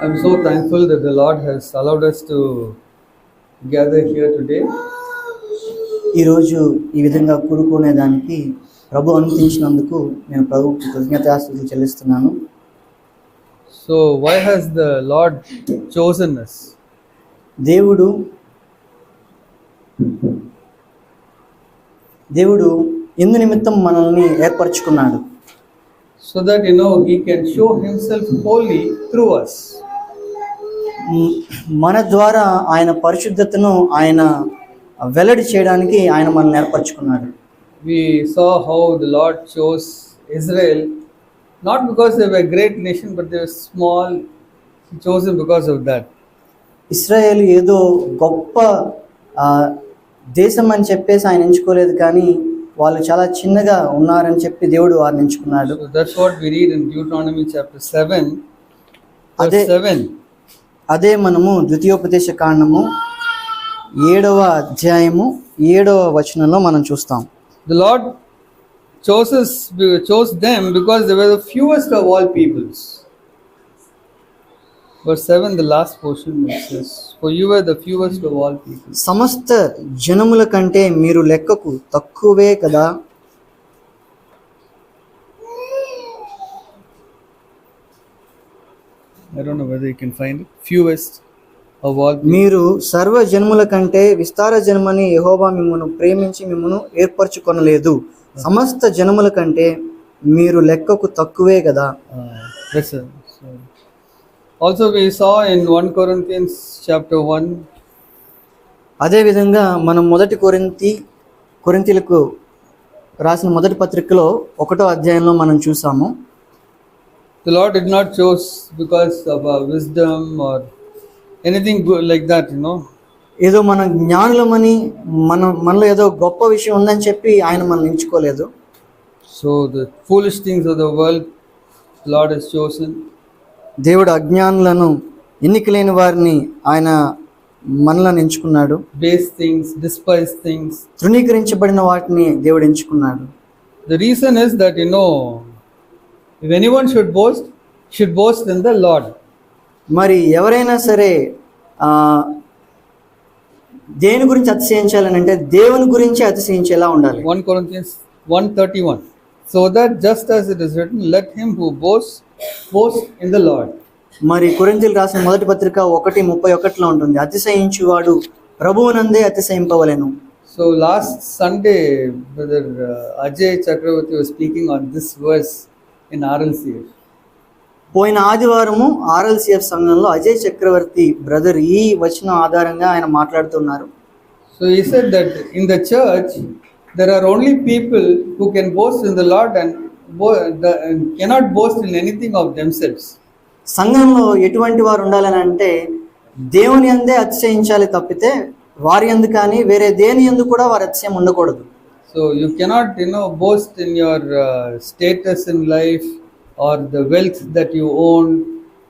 I'm so thankful that the Lord has allowed us to gather here today. ఈరోజు ఈ విధంగా కూడుకునే దానికి ప్రభు అనుమతించినందుకు నేను ప్రభువుకి కృతజ్ఞతాస్తుతులు చెల్లిస్తున్నాను. So why has the Lord chosen us? దేవుడు ఎందు నిమిత్తం మనల్ని ఏర్పరచుకున్నాడు. So that He can show Himself holy through us. మన ద్వారా ఆయన పరిశుద్ధతను ఆయన వెల్లడి చేయడానికి ఆయన మనల్ని ఏర్పరచుకున్నాడు. We saw how the Lord chose Israel, not because they were a great nation, but they were small. He chose them because of that. ఇశ్రాయేలు ఏదో గొప్ప దేశం అని చెప్పేసి ఆయన ఎంచుకోలేదు, కానీ వాళ్ళు చాలా చిన్నగా ఉన్నారని చెప్పి దేవుడు వారిని ఎంచుకున్నాడు. So that's what we read in Deuteronomy chapter 7, verse 7. అదే మనము ద్వితీయోపదేశ కాండము 7వ అధ్యాయము 7వ వచనంలో మనం చూస్తాం. The Lord chose them because they were the fewest of all peoples. Verse 7, the last portion, it says, for you were the fewest of all people. సమస్త జనముల కంటే మీరు లెక్కకు తక్కువే కదా. I don't know whether you can find it. Fewest of all people. మీరు సర్వ జనముల కంటే విస్తార జనమని యెహోవా మిమ్మును ప్రేమించి మిమ్మును ఏర్పరచుకొనలేదు. సమస్త జనముల కంటే మీరు లెక్కకు తక్కువే కదా. Yes, sir. Also we saw in 1 Corinthians chapter 1. అదే విధంగా మనం కొరింథీయులకు రాసిన మొదటి పత్రికలో 1వ అధ్యాయంలో మనం చూసాము. The Lord did not choose because of our wisdom or anything good like that, ఏదో మన జ్ఞానులమని మనలో ఏదో గొప్ప విషయం ఉందని చెప్పి ఆయన మనల్ని ఎంచుకోలేదు. So the foolish things of the world the Lord has chosen. దేవుడు అజ్ఞానులను, ఎన్నిక లేని వారిని ఆయన మనలను ఎంచుకున్నాడు. Base things, despised things. తృణీకరించబడిన వాటిని దేవుడు ఎంచుకున్నాడు. The reason is that if anyone should boast in the Lord. మరి ఎవరైనా సరే దేని గురించి అతిశయించాలని అంటే దేవుని గురించి అతిశయించేలా ఉండాలి. 1 Corinthians 1:31. So that just as it is written, let him who boast in the Lord. మరి కొరింథీయులకు రాసిన మొదటి పత్రిక 1:31లో ఉంటుంది, అతిశయించువాడు ప్రభువునందే అతిశయింపవలెను. So last Sunday, Brother Ajay Chakravarti was speaking on this verse in RLCF. పోయిన ఆదివారము RLCF సంఘంలో అజయ్ చక్రవర్తి బ్రదర్ ఈ వచనం ఆధారంగా ఆయన మాట్లాడుతున్నారు. So he said that in the church there are only people who can boast in the Lord and cannot boast in anything of themselves. సంఘంలో ఎటువంటి వారు ఉండాలని అంటే దేవుని యందే అతిశయించాలి తప్పితే వారి యందు కానీ వేరే దేని యందు కూడా వారి అతిశయం ఉండకూడదు. So you cannot boast in your status in life or the wealth that you own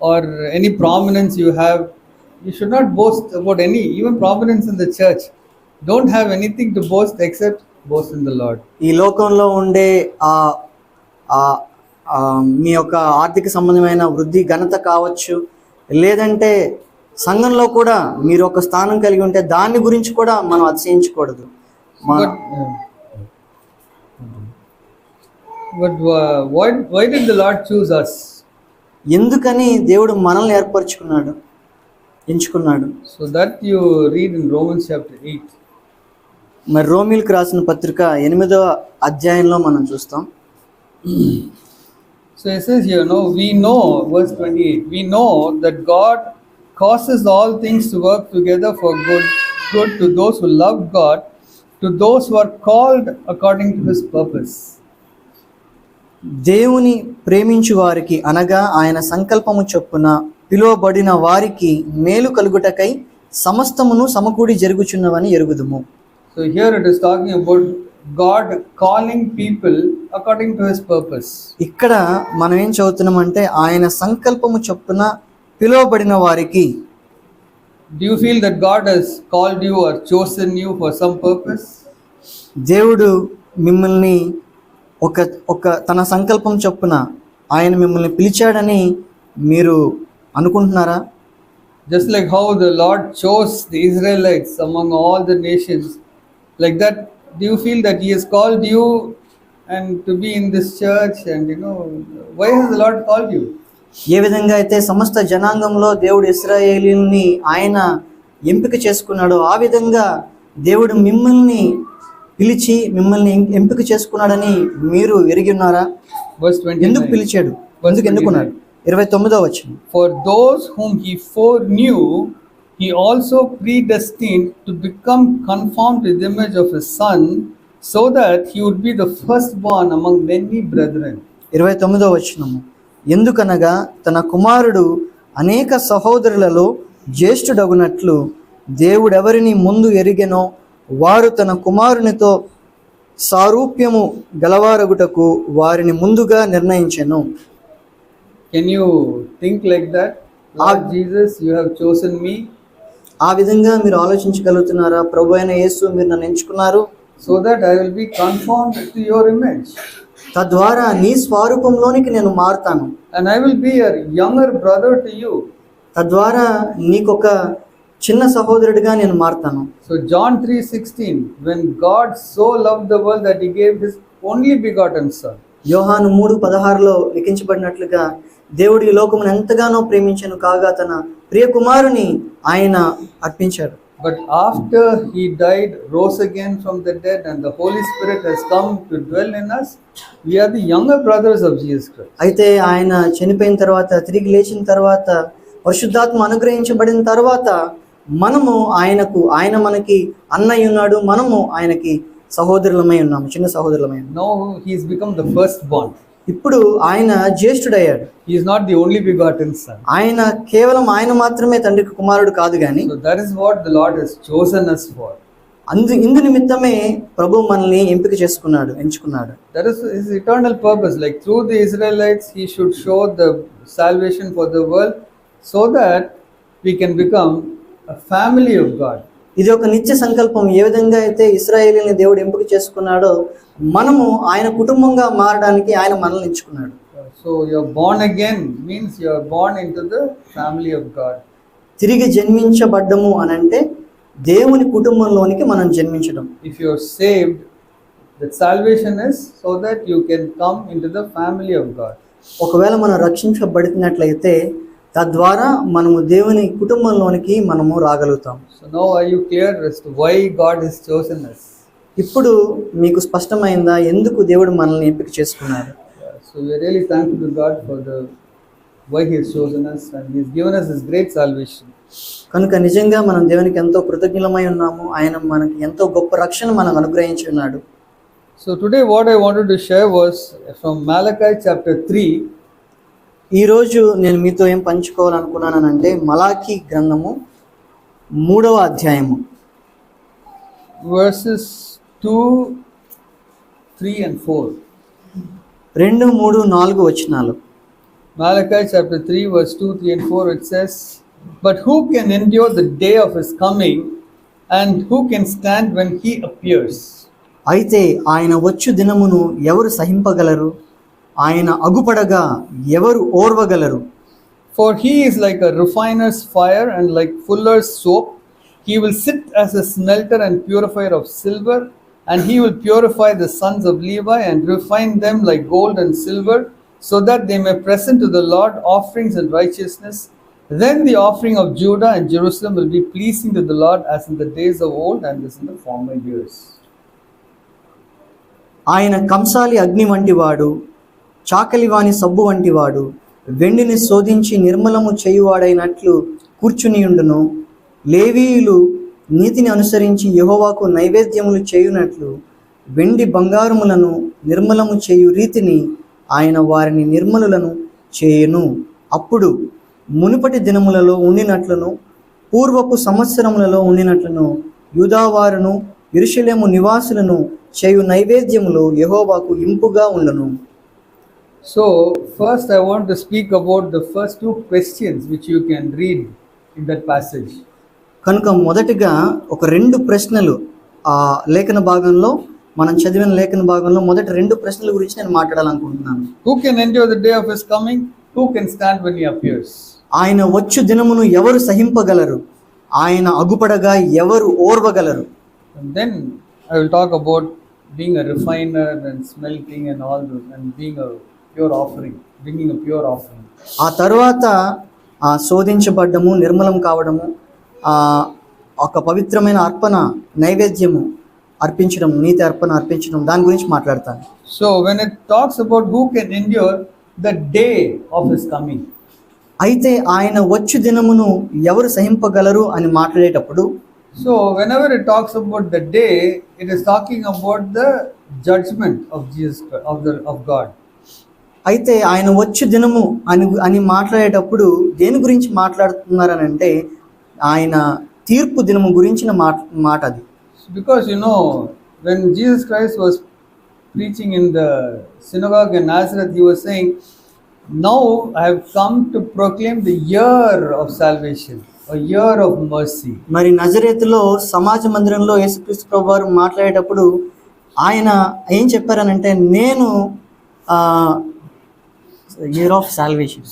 or any prominence you have. You should not boast about even prominence in the church. Don't have anything to boast except boast in the Lord. ఈ లోకంలో ఉండే మీ యొక్క ఆర్థిక సంబంధమైన వృద్ధి ఘనత కావచ్చు, లేదంటే సంఘంలో కూడా మీరు ఒక స్థానం కలిగి ఉంటే దాని గురించి కూడా మనం అతిశయించకూడదు. But why did the Lord choose us? ఎందుకని దేవుడు మనల్ని ఎంచుకున్నాడు? So that you read in Romans chapter 8. మరి రోమీయులకు రాసిన పత్రిక 8వ అధ్యాయంలో మనం చూస్తాం. So it says here, we know, verse 28, we know that God causes all things to work together for good to those who love God, to those who are called according to His purpose. దేవుని ప్రేమించు వారికి అనగా ఆయన సంకల్పము చొప్పున పిలువబడిన వారికి మేలు కలుగుటకై సమస్తమును సమకూడి జరుగుచున్నవని ఎరుగుదుము. So here it is talking about God calling people according to His purpose. ఇక్కడ మనం ఏం చదువుతున్నామంటే ఆయన సంకల్పము చొప్పున పిలువబడిన వారికి. Do you feel that God has called you or chosen you for some purpose? దేవుడు మిమ్మల్ని ఒక తన సంకల్పం చొప్పున ఆయన మిమ్మల్ని పిలిచాడని మీరు అనుకుంటున్నారా? Just like how the Lord chose the Israelites among all the nations, like that, do you feel that He has called you and to be in this church? And why has the Lord called you? ఏ విధంగా అయితే సమస్త జనాంగంలో దేవుడు ఇశ్రాయేలీయుల్ని ఆయన ఎంపిక చేసుకున్నాడో ఆ విధంగా దేవుడు మిమ్మల్ని పిలిచి మిమ్మల్ని ఎంపిక చేసుకున్నాడని మీరు ఎరిగి ఉన్నారా? Verse 29. ఎందుకు పిలిచాడు? ఎందుకు ఎన్నుకున్నాడు? 29వ వచనం. For those whom He foreknew, He also predestined to become conformed to the image of His Son, so that He would be the firstborn among many brethren. 29వ వచనము. ఎందుకనగా తన కుమారుడు అనేక సహోదరులలో జ్యేష్ఠుడగునట్లు దేవుడెవరిని ముందు ఎరిగెనో వారు తన కుమారునితో సారూప్యము గలవారగుటకు వారిని ముందుగా నిర్ణయించెను. Can you think like that? Lord Jesus, you have chosen me. ఆ విధంగా మీరు ఆలోచించగలుగుతున్నారా? ప్రభు అయిన యేసు, మీరు నన్ను ఎంచుకున్నారు So that I will be conformed to your image. తద్వారా నీ స్వరూపంలోనికి నేను మారుతాను. And I will be a younger brother to you. తద్వారా నీకొక చిన్న సహోదరుడిగా నేను మారుతాను. So John 3:16, when God so loved the world that He gave His only begotten Son. యోహాను 3:16లో లిఖించబడినట్లుగా దేవుడు ఈ లోకమును ఎంతగానో ప్రేమించెను కాగా తన ప్రియ కుమారుని ఆయన అర్పించాడు. But after He died, rose again from the dead, and the Holy Spirit has come to dwell in us, we are the younger brothers of Jesus Christ. అయితే ఆయన చనిపోయిన తర్వాత, తిరిగి లేచిన తర్వాత, పరిశుద్ధాత్మ అనుగ్రహించబడిన తర్వాత ఆయన మనకి అన్నయ్య ఉన్నాడు, మనము ఆయనకి సహోదరులమై ఉన్నాము, చిన్న సహోదరులమై ఉన్నాము. Now He has become the firstborn. ఇప్పుడు ఆయన జ్యేష్ఠుడయ్యాడు. He is not the only begotten Son. ఆయన కేవలం ఆయన మాత్రమే తండ్రికి కుమారుడు కాదు గాని, So that is what the Lord has chosen us for. ఇందు నిమిత్తమే ప్రభు మనల్ని ఎంపిక ఎంచుకున్నాడు. That is His eternal purpose. Like through the Israelites, He should show the salvation for the world, so that we can become a family of God. ఇది ఒక నిత్య సంకల్పం. ఏ విధంగా అయితే ఇశ్రాయేలీయుల్ని దేవుడు ఎంపిక చేసుకున్నాడో మనము ఆయన కుటుంబంగా మారడానికి ఆయన మనల్ని ఎంచుకున్నాడు. So you're born again means you're born into the family of God. తిరిగి జన్మించబడ్డము అనంటే దేవుని కుటుంబంలోనికి మనం జన్మించడం. If you're saved, that salvation is so that you can come into the family of God. ఒకవేళ మనం రక్షించబడినట్లయితే తద్వారా మనము దేవుని కుటుంబంలోనికి మనము రాగలుగుతాం. So now are you clear as to why God has chosen us? ఇప్పుడు మీకు స్పష్టమైందా ఎందుకు దేవుడు మనల్ని ఎంపిక చేసుకున్నాడు? So we are really thankful to God for the why He has chosen us, and He has given us His great salvation. కనుక నిజంగా మనం దేవునికి ఎంతో కృతజ్ఞులమై ఉన్నాము. ఆయన మనకి ఎంతో గొప్ప రక్షణ మనకు అనుగ్రహించి ఉన్నాడు. So today what I wanted to share was from Malachi chapter 3. ఈరోజు నేను మీతో ఏం పంచుకోవాలనుకున్నానంటే మలాకీ గ్రంథము 3వ అధ్యాయము verses 2, 3 and 4. 2, 3, 4 వచనాలు. Malachi chapter 3 verse 2, 3 and 4, it says, "But who can endure the day of His coming, and who can stand when He appears?" అయితే ఆయన వచ్చు దినమును ఎవరు సహింపగలరు? ఆయన అగుపడగా ఎవరు ఓర్వగలరు? For He is like a refiner's fire and like fuller's soap. He will sit as a smelter and purifier of silver, and He will purify the sons of Levi and refine them like gold and silver, so that they may present to the Lord offerings in righteousness. Then the offering of Judah and Jerusalem will be pleasing to the Lord as in the days of old and as in the former years. ఆయన కంసాలి అగ్ని వంటివాడు, చాకలివాని సబ్బు వంటివాడు, వెండిని శోధించి నిర్మలము చేయువాడైనట్లు కూర్చునియుండును. లేవీయులు నీతిని అనుసరించి యెహోవాకు నైవేద్యములు చేయునట్లు వెండి బంగారములను నిర్మలము చేయు రీతిని ఆయన వారిని నిర్మలులను చేయును. అప్పుడు మునుపటి దినములలో ఉండినట్లును పూర్వపు సంవత్సరములలో ఉండినట్లును యూదావారును యెరూషలేము నివాసులను చేయు నైవేద్యములు యెహోవాకు ఇంపుగా ఉండును. So first I want to speak about the first two questions which you can read in that passage. కనుక మొదటిగా ఒక 2 ప్రశ్నలు ఆ లేఖన భాగంలో మనం చదివిన లేఖన భాగంలో మొదటి 2 ప్రశ్నల గురించి నేను మాట్లాడాలనుకుంటున్నాను. Who can endure the day of His coming? Who can stand when He appears? ఆయన వచ్చు దినమును ఎవరు సహింపగలరు, ఆయన అగుపడగా ఎవరు ఓర్వగలరు. And then I will talk about being a refiner and smelting and all those, and being a pure offering, bringing a pure offering. ఆ తరువాత ఆ శోధించబడ్డము, నిర్మలం కావడము, ఆ ఒక పవిత్రమైన అర్పణ, నైవేద్యము అర్పించడం, నీతి అర్పణ అర్పించడం, దాని గురించి మాట్లాడతాను. So when it talks about who can endure the day of his coming, అయితే ఆయన వచ్చు దినమును ఎవరు సహింపగలరు అని మాట్లాడేటప్పుడు, so whenever it talks about the day, it is talking about the judgment of Jesus Christ, of God. అయితే ఆయన వచ్చు దినము అని మాట్లాడేటప్పుడు దేని గురించి మాట్లాడుతున్నారని అంటే, ఆయన తీర్పు దినము గురించిన మాట అది. Because when Jesus Christ was preaching in the synagogue in Nazareth, he was saying, now I have come to proclaim the year of salvation, a year of mercy. మరి నజరేతులో సమాజ మందిరంలో యేసుక్రీస్తు ప్రభువు వారు మాట్లాడేటప్పుడు ఆయన ఏం చెప్పారనంటే, నేను ఇయర్ ఆఫ్ సాల్వేషన్,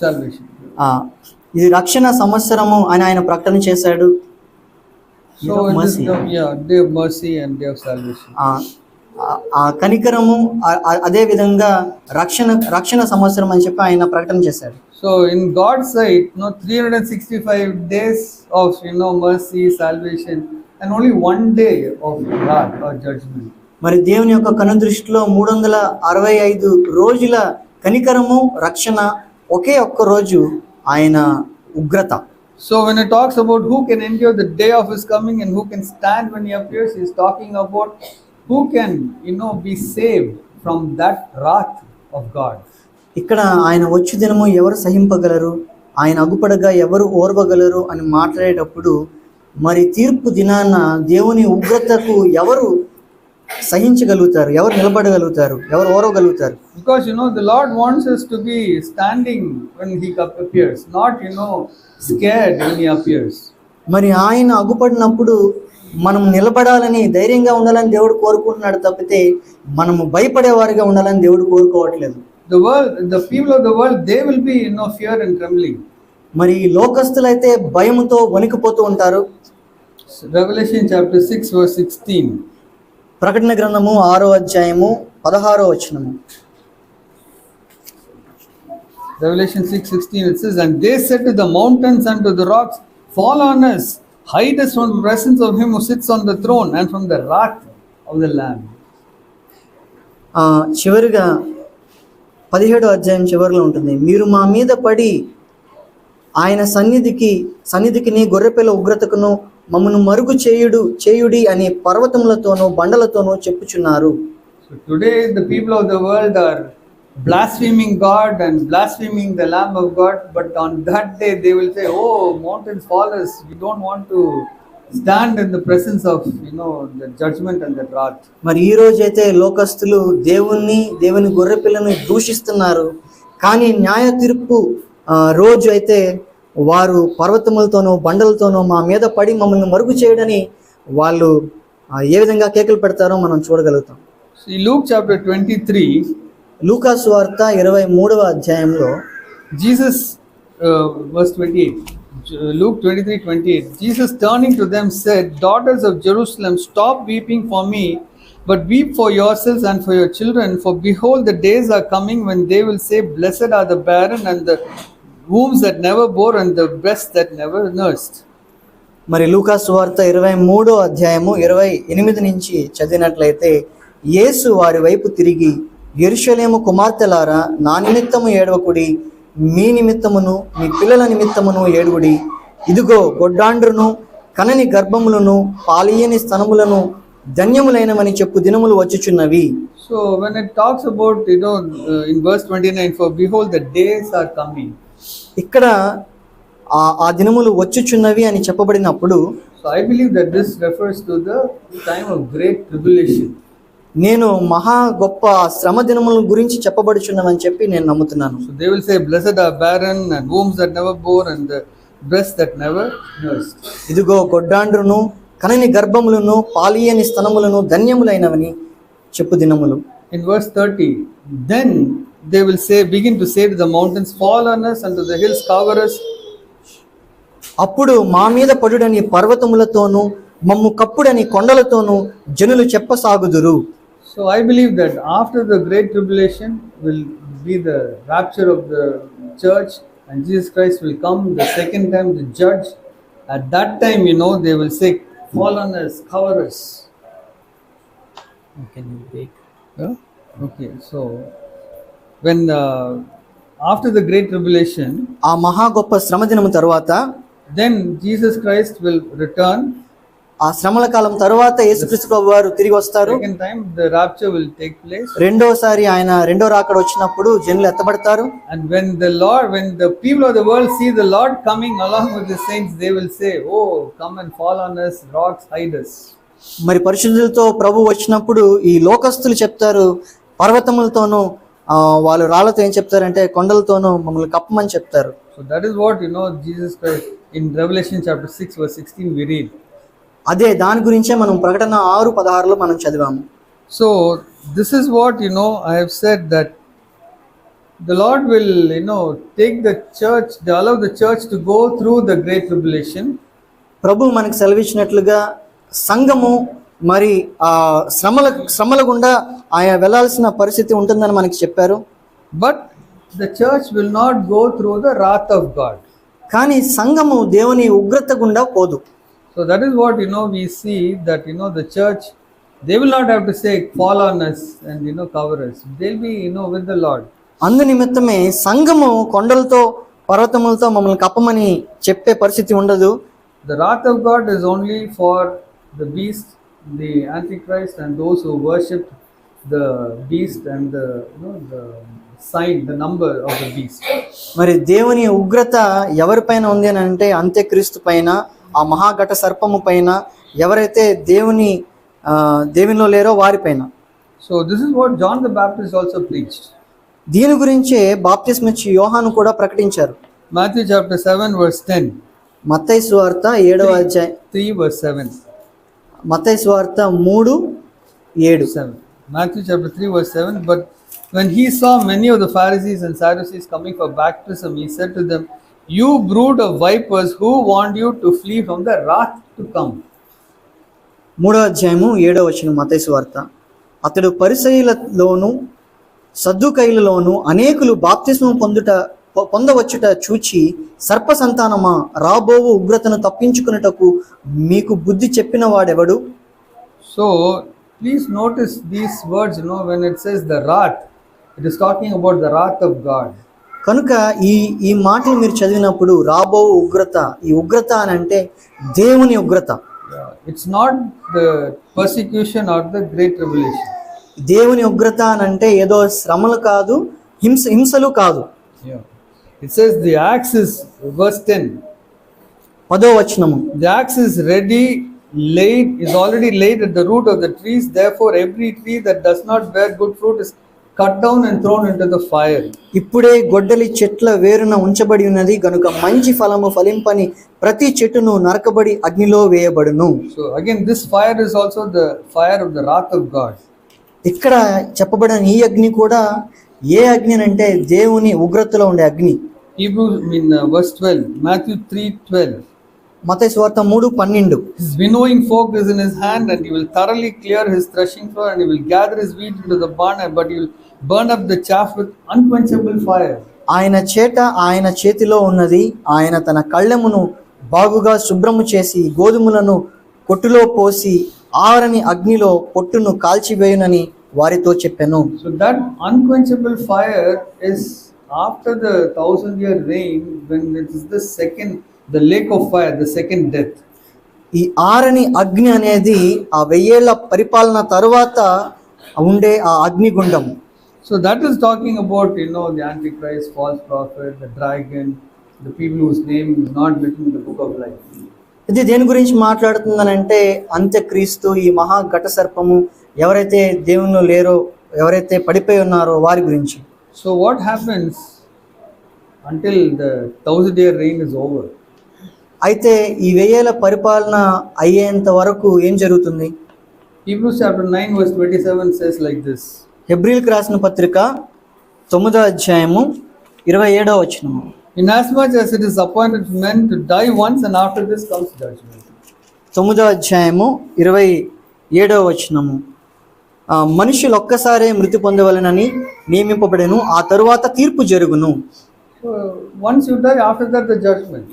ఇది రక్షణ సంవత్సరము అని ఆయన ప్రకటన చేశాడు. So it is day of mercy and day of salvation. ఆ కనికరము, అదే విధంగా రక్షణ సంవత్సరం అని చెప్పి ఆయన ప్రకటన చేశాడు. So in God's sight, 365 days of mercy, salvation, and only one day of wrath or judgment. మరి దేవుని యొక్క కనుదృష్టిలో 365 రోజుల కనికరము, రక్షణ, ఒకే ఒక్క రోజు ఆయన ఉగ్రత. So when it talks about who can endure the day of his coming and who can stand when he appears, he is talking about who can be saved from that wrath of God. ఇక్కడ ఆయన వచ్చు దినము ఎవరు సహింపగలరు, ఆయన అగుపడగా ఎవరు ఓర్వగలరు అని మాట్లాడేటప్పుడు, మరి తీర్పు దినాన దేవుని ఉగ్రతకు ఎవరు సహించగలుగుతారు, ఎవరు నిలబడగలుగుతారు, ఎవరు ఓర్వగలుగుతారు. Because the Lord wants us to be standing when he appears, not scared when he appears. మరి ఆయన అగుపడినప్పుడు మనం నిలబడాలని, ధైర్యంగా ఉండాలని దేవుడు కోరుకుంటున్నాడు తప్పితే మనము భయపడేవారిగా ఉండాలని దేవుడు కోరుకోవట్లేదు. The people of the world, they will be fear and trembling. మరి లోకస్తులైతే భయముతో వణికిపోతూ ఉంటారు. Revelation chapter 6 verse 16. ప్రకటన గ్రంథము 6వ అధ్యాయము 16వ వచనము. Revelation 6:16, it says, and they said to the mountains and to the rocks, fall on us, hide us from the presence of him who sits on the throne and from the wrath of the Lamb. చివరిగా 17వ అధ్యాయం చివరిలో ఉంటుంది, మీరు మా మీద పడి ఆయన సన్నిధికి గొర్రెపిల్ల ఉగ్రతకును మమ్మను మరుగు చేయుడి అని పర్వతములతోనూ బండలతోనూ చెప్పుచున్నారు. So today the people of the world are blaspheming God and blaspheming the Lamb of God, but on that day they will say, oh, mountains fall us, we don't want to stand in the presence of the judgment and the wrath. మరి ఈ రోజైతే లోకస్తులు దేవుని గొర్రెపిల్లను దూషిస్తున్నారు, కానీ న్యాయ తీర్పు రోజు అయితే వారు పర్వతములతోనూ బండలతోనూ మా మీద పడి మమ్మల్ని మరుగు చేయడని వాళ్ళు ఏ విధంగా కేకలు పెడతారో మనం చూడగలుగుతాం. See, Luke chapter 23, లూకా సువార్త 23వ అధ్యాయంలో Jesus, verse 28, Luke 23:28, Jesus turning to them said, daughters of Jerusalem, stop weeping for me, but weep for yourselves and for your children, for behold the days are coming when they will say, blessed are the barren and the wombs that never bore and the breasts that never nursed. మరి లూకా సువార్త 23వ అధ్యాయము 28 నుంచి చదివినట్లయితే, యేసు వారి వైపు తిరిగి, యెరూషలేము కుమార్తెలారా, నా నిమిత్తము ఏడవకుడి, మీ నిమిత్తమును మీ పిల్లల నిమిత్తమును ఏడుగుడి. ఇదిగో గొడ్డాండ్రును కనని గర్భములను పాలియని స్తనములను ధన్యములైనవని చెప్పు దినములు వచ్చుచున్నవి. So when it talks about in verse 29, for behold the days are coming, ఇక్కడ ఆ దినములు వచ్చుచున్నవి అని చెప్పబడినప్పుడు, so I believe that this refers to the time of great tribulation. నేను మహా గొప్ప శ్రమ దినముల గురించి చెప్పబడుచున్నామని చెప్పి నేను నమ్ముతున్నాను. So they will say, blessed are barren and wombs that never bore and the breasts that never nursed. ఇదిగో గొడ్డాండ్రును కనని గర్భములను పాలియని స్తనములను ధన్యములైనవని చెప్పు దినములు. In verse 30, then they will begin to say to the mountains, fall on us, and to the hills cover us. అప్పుడు మా మీద పడుడని పర్వతములతోనూ మమ్ము కప్పుడని కొండలతోనూ జనులు చెప్పసాగుదురు. So I believe that after the great tribulation will be the rapture of the church, and Jesus Christ will come the second time to judge. At that time, they will say, "Fall on us, cover us." Yeah? Okay, so when after the great tribulation, ఆ మహా గొప్ప శ్రమ దినము తరువాత, then Jesus Christ will return. ఆ శ్రమల కాలం తరువాత యేసుక్రీస్తు ప్రభువు వారు తిరిగి వస్తారు. Second time the rapture will take place. రెండోసారి ఆయన రెండో రాకడ వచ్చినప్పుడు జనులు ఎత్తబడతారు. And when the people of the world see the Lord coming along with the saints, they will say, "Oh, come and fall on us, rocks hide us." మరి పరిశుద్ధులతో ప్రభు వచ్చినప్పుడు ఈ లోకస్తులు చెప్తారు, పర్వతములతోనూ వాళ్ళు రాళ్లతో ఏం చెప్తారంటే కొండలతోనూ మమ్మల్ని కప్పమని చెప్తారు. So that is what Jesus Christ in Revelation chapter 6 verse 16 we read. అదే దాని గురించే మనం ప్రకటన 6:16లో మనం చదివాము. So this is what I have said, that the Lord will take the church, allow the church to go through the great tribulation. ప్రభు మనకు సెలవిచ్చినట్లుగా సంఘము మరి ఆ శ్రమల గుండా ఆయన వెళ్ళాల్సిన పరిస్థితి ఉంటుందని మనకి చెప్పారు. But the church will not go through the wrath of God. కానీ సంఘము దేవుని ఉగ్రత గుండా పోదు. So that is what we see, that the church, they will not have to say fall on us and cover us. They'll be with the Lord. అందు నిమిత్తమే సంఘము కొండలతో పర్వతములతో మమ్మల్ని కప్పమని చెప్పే పరిస్థితి ఉండదు. The wrath of God is only for the beast, the Antichrist, and those who worship the beast and the sign, the number of the beast. మరి దేవుని ఉగ్రత ఎవరిపైన ఉంది అని అంటే అంత్యక్రీస్తు పైన, ఆ మహాఘట సర్పము పైన, ఎవరైతే దేవునిలో లేరో వారిపైన. So this is what John the Baptist also preached. దీని గురించే బాప్తిస్మిచ్చి యోహాను కూడా ప్రకటించారు. Matthew chapter 7 verse 10. మత్తయి సువార్త 7వ అధ్యాయం 3 verse 7. మత్తయి సువార్త 3:7. Matthew chapter 3 verse 7. But when he saw many of the Pharisees and Sadducees coming for baptism, he said to them, "You brood of vipers, who warned you to flee from the wrath to come?" 3వ అధ్యాయము 7వ వచనం మత్తయి సువార్త. అతడు పరిసయ్యులలోను సద్దుకైలలోను అనేకులు బాప్తిస్మం పొందవచ్చుట చూచి, సర్ప సంతానమా, రాబోవు ఉగ్రతను తప్పించుకున్నటకు మీకు బుద్ధి చెప్పిన వాడెవడు? So please notice these words, when it says the wrath, it is talking about the wrath of God. కనుక ఈ మాటలు మీరు చదివినప్పుడు రాబో ఉగ్రత, ఈ ఉగ్రత అని అంటే దేవుని ఉగ్రత. It's not the persecution or the great tribulation. దేవుని ఉగ్రత అని అంటే ఏదో శ్రమలు కాదు, హింసలు కాదు. It says the axe is, verse 10, 10వ వచనము, the axe is already laid at the root of the trees. Therefore every tree that does not bear good fruit is cut down and thrown into the fire. ఇప్పుడే గొడ్డలి చెట్ల వేరున ఉంచబడి ఉన్నది గనుక మంచి ఫలము ఫలింపని ప్రతి చెట్టును నరకబడి అగ్నిలో వేయబడును. So again this fire is also the fire of the wrath of God. ఇక్కడ చెప్పబడిన ఈ అగ్ని కూడా ఏ అగ్ని అంటే దేవుని ఉగ్రతలో ఉండే అగ్ని. Hebrews verse 12, Matthew 3:12. మత్తయి సువార్త 3:12. His winnowing fork is in his hand, and he will thoroughly clear his threshing floor, and he will gather his wheat into the barn, but he will burn up the chaff with unquenchable fire. ఆయన చేతిలో ఉన్నది, ఆయన తన కళ్ళెమును బాగుగా శుభ్రము చేసి గోధుమలను కొట్టులో పోసి ఆరని అగ్నిలో పొట్టును కాల్చివేయునని వారితో చెప్పెను. So that unquenchable fire is after the 1,000-year reign, when it is the lake of fire, the second death. ఈ ఆరని అగ్ని అనేది ఆ 1000 ఏళ్ల పరిపాలన తరువాత ఉండే ఆ అగ్నిగుండం. So that is talking about the Antichrist, false prophet, the dragon, the people whose name is not written in the book of life. ఇది దేని గురించి మాట్లాడుతుందనంటే అంత్యక్రీస్తు, ఈ మహా ఘట సర్పము, ఎవరైతే దేవునిలో లేరో, ఎవరైతే పడిపోయి ఉన్నారో వారి గురించి. So what happens until the 1,000-year reign is over? అయితే ఈ 1000 ఏళ్ల పరిపాలన అయ్యేంత వరకు ఏం జరుగుతుంది? Hebrews chapter 9 verse 27 says like this. హెబ్రీయులకు రాసిన పత్రిక 9వ అధ్యాయము 27వ వచనము. Inasmuch as it is appointed for men to die once, and after this comes judgment. 9వ అధ్యాయము 27వ వచనము. మనుషులు ఒక్కసారే మృతి పొందవలెనని నియమింపబడెను, ఆ తరువాత తీర్పు జరుగును. So once you die, after that the judgment.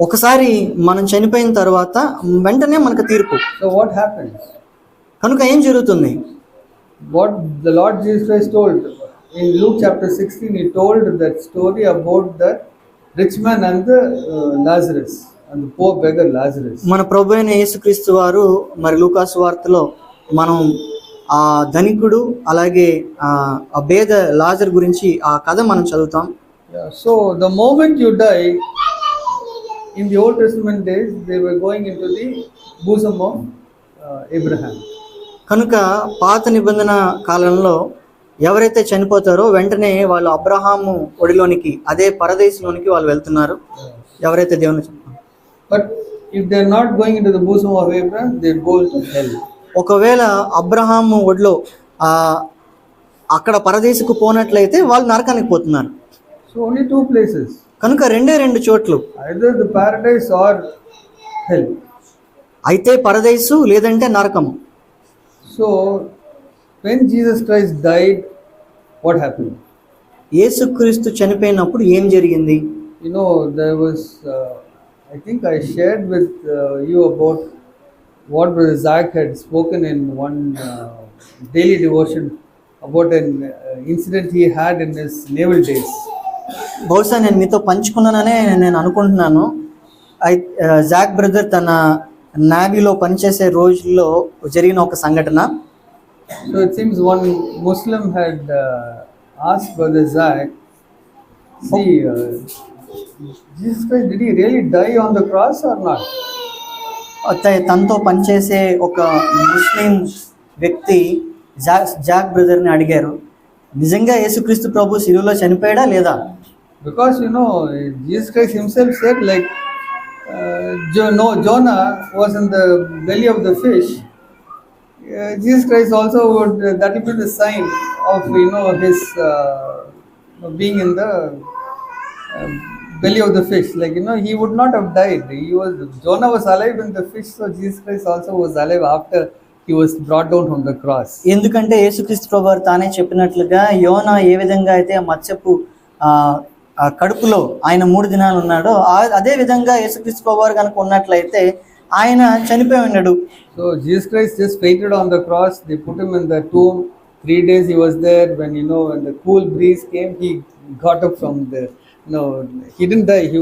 ఒకసారి మనం చనిపోయిన తర్వాత వెంటనే మనకు తీర్పు. So what happens? కనుక ఏం జరుగుతుంది? What the Lord Jesus Christ told in Luke chapter 16, he told that story about the rich man and the Lazarus, and the poor beggar Lazarus. మన ప్రభు అయిన యేసుక్రీస్తు వారు మరి లూకాసు వార్తలో మనం ఆ ధనికుడు అలాగే ఆ పేద లాజర్ గురించి ఆ కథ మనం చదువుతాం. Yeah, so the moment you die, in the Old Testament days, they were going into the bosom of Abraham. కనుక పాత నిబంధన కాలంలో ఎవరైతే చనిపోతారో వెంటనే వాళ్ళు అబ్రహాము ఒడిలోనికి, అదే పరదేశంలోనికి వాళ్ళు వెళ్తున్నారు, ఎవరైతే దేవుని చంపారు. But if they are not going into the bosom of Abraham, they go to hell. ఒకవేళ అబ్రహాము ఒడిలో అక్కడ పరదేశకు పోనట్లయితే వాళ్ళు నరకానికి పోతున్నారు. So only two places. కనుక రెండు చోట్లు, Either the paradise or hell. అయితే పరదేశు లేదంటే నరకము. So when Jesus Christ died, what happened? యేసుక్రీస్తు చనిపోయినప్పుడు ఏం జరిగింది? You know, there was, I think I shared with you about what Brother Zach had spoken in one daily devotion about an incident he had in his naval days. బహుశా నేను మీతో పంచుకున్నాననే నేను అనుకుంటున్నాను. Jack brother తన నావీలో పనిచేసే రోజుల్లో జరిగిన ఒక సంఘటన. So it seems one Muslim had asked Brother Zach, see, Jesus Christ, did he really die on the cross or not? తనతో పనిచేసే ఒక ముస్లిం వ్యక్తి జాక్ బ్రదర్ని అడిగారు, నిజంగా యేసుక్రీస్తు ప్రభు శిలువలో చనిపోయాడా లేదా? Because you know, Jesus Christ himself said, like, Jonah was in the belly of the fish. Jesus Christ also would, that will be the sign of, you know, his being in the belly of the fish. Like, you know, he would not have died. Jonah was alive in the fish, so Jesus Christ also was alive after he was brought down from the cross. ఎందుకంటే యేసుక్రీస్తు ప్రభువారు తానే చెప్పినట్లుగా యోనా ఏ విధంగా అయితే మత్స్యపు కడుపులో ఆయన 3 దినాలు ఉన్నాడో అదే విధంగా యేసుక్రీస్తు ప్రభువారు కనుక ఉన్నట్లయితే ఆయన చనిపోయి ఉన్నాడు. So Jesus Christ just fainted on the cross. They put him in the tomb. 3 days he was there. When, you know, when the cool breeze came, he got up from the, no, he didn't die. He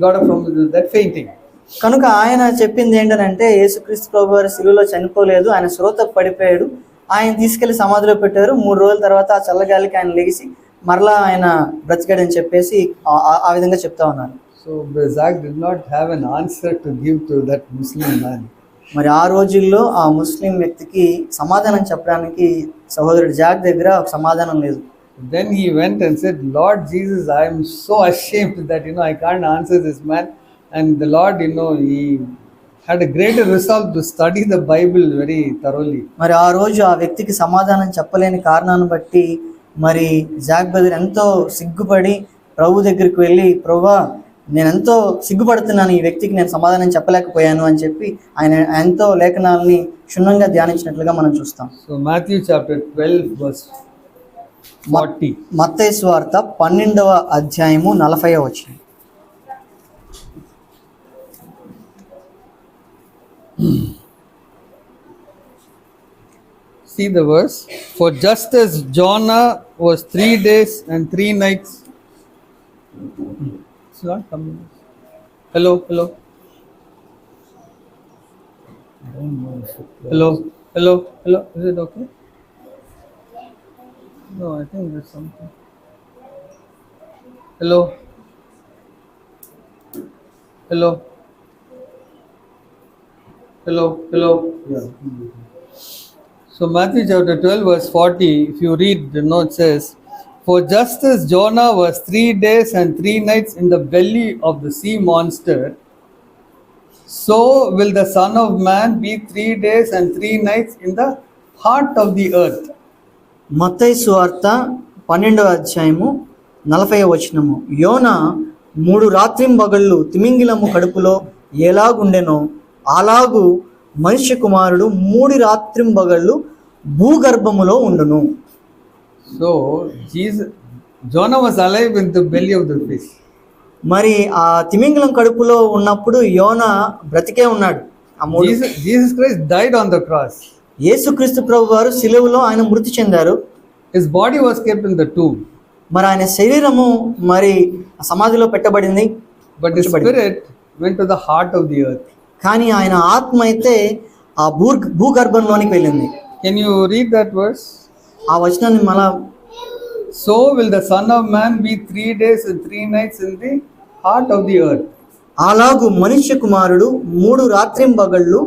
got up from that fainting. కనుక ఆయన చెప్పింది ఏంటంటే యేసుక్రీస్తు ప్రభువారు శిలువలో చనిపోలేదు, ఆయన శ్రోతకు పడిపోయాడు, ఆయన తీసుకెళ్లి సమాధిలో పెట్టారు. 3 రోజుల తర్వాత ఆ చల్లగాలికి ఆయన లెగిసి మరలా ఆయన బ్రతికాడని చెప్పేసి ఆ విధంగా చెప్తా ఉన్నారు. So Zach did not have an answer to give to that Muslim man. మరి ఆ రోజుల్లో ఆ ముస్లిం వ్యక్తికి సమాధానం చెప్పడానికి సహోదరుడు జాక్ దగ్గర ఒక సమాధానం లేదు. Then he went and said, Lord Jesus, I am so ashamed that, you know, I can't answer this man. And the Lord, you know, he had a greater resolve to study the Bible very thoroughly. మరి ఆ రోజు ఆ వ్యక్తికి సమాధానం చెప్పలేని కారణాన్ని బట్టి మరి జాక్ బ్రదర్ ఎంతో సిగ్గుపడి ప్రభు దగ్గరికి వెళ్ళి, ప్రభువా నేను ఎంతో సిగ్గుపడుతున్నాను, ఈ వ్యక్తికి నేను సమాధానం చెప్పలేకపోయాను అని చెప్పి ఆయన ఎంతో లేఖనాలని క్షుణ్ణంగా ధ్యానించినట్లుగా మనం చూస్తాం. So Matthew chapter 12 verse 40. మత్తయి సువార్త 12వ అధ్యాయము 40వ వచనం. See the verse. For just as Jonah was 3 days and 3 nights. It's not coming. Hello. Hello. Is it okay? No, I think there's something. Hello. Yeah. So Matthew chapter 12 verse 40, if you read, the note says, for just as Jonah was 3 days and 3 nights in the belly of the sea monster, so will the Son of Man be 3 days and 3 nights in the heart of the earth. మత్తయి సువార్త 12వ అధ్యాయము 40వ వచనము. యోనా 3 రాత్రింబగళ్ళు తిమింగిలము కడుపులో ఎలాగుండెనో అలాగు మనుష్య కుమారుడు 3 రాత్రింబగళ్ళు భూగర్భములో ఉండును. So Jonah was alive in the belly of the fish. మరి ఆ తిమింగిలం కడుపులో ఉన్నప్పుడు యోనా బ్రతికే ఉన్నాడు. Jesus Christ died on the cross. యేసుక్రీస్తు ప్రభు వారు శిలువలో ఆయన మృతి చెందారు. His body was kept in the tomb. మరి ఆయన శరీరము మరి సమాధిలో పెట్టబడింది. But his spirit went to the heart of the earth. కానీ ఆయన ఆత్మ అయితే ఆ భూగర్భంలోనికి వెళ్ళింది. Can you read that verse? ఆ వచనాన్ని మళ్ళా. So will the Son of Man be 3 days and 3 nights in the heart of the earth. అలాగు మనుష్య కుమారుడు 3 రాత్రింబగళ్ళు